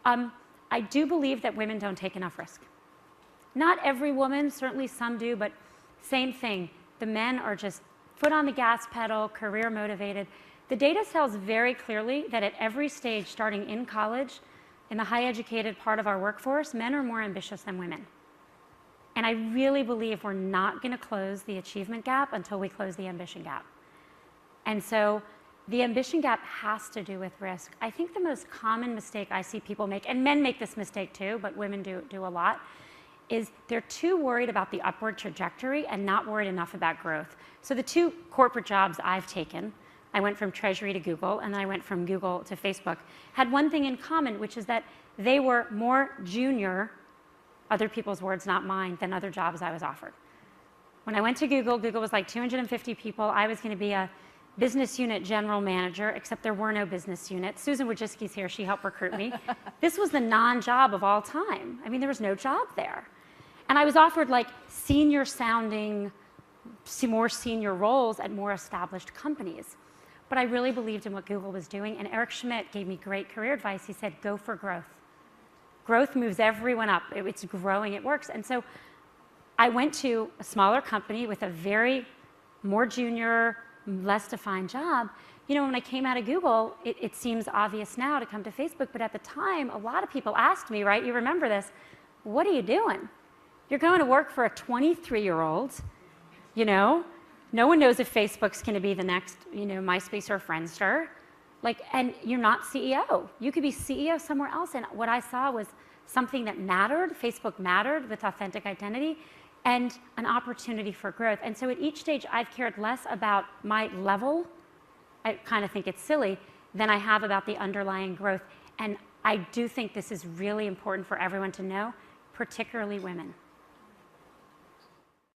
I do believe that women don't take enough risk. Not every woman, certainly some do, but same thing. The men are just foot on the gas pedal, career motivated. The data tells very clearly that at every stage, starting in college, in the high educated part of our workforce, men are more ambitious than women. And I really believe we're not going to close the achievement gap until we close the ambition gap. And so the ambition gap has to do with risk. I think the most common mistake I see people make, and men make this mistake too, but women do a lot, is they're too worried about the upward trajectory and not worried enough about growth. So the 2 corporate jobs I've taken, I went from Treasury to Google, and then I went from Google to Facebook, had one thing in common, which is that they were more junior, other people's words, not mine, than other jobs I was offered. When I went to Google, Google was like 250 people. I was going to be a business unit general manager, except there were no business units. Susan Wojcicki's here. She helped recruit me. This was the non-job of all time. I mean, there was no job there. And I was offered like senior sounding, more senior roles at more established companies. But I really believed in what Google was doing. And Eric Schidt gave me great career advice. He said, go for growth. Growth moves everyone up. It's growing, it works. And so I went to a smaller company with a very more junior, less defined job. You know, when I came out of Google, it seems obvious now to come to Facebook, but at the time, a lot of people asked me, right, you remember this, what are you doing? You're going to work for a 23-year-old, you know? No one knows if Facebook's going to be the next, you know, MySpace or Friendster. Like, and you're not CEO. You could be CEO somewhere else. And what I saw was something that mattered. Facebook mattered with authentic identity and an opportunity for growth. And so at each stage, I've cared less about my level, I kind of think it's silly, than I have about the underlying growth. And I do think this is really important for everyone to know, particularly women.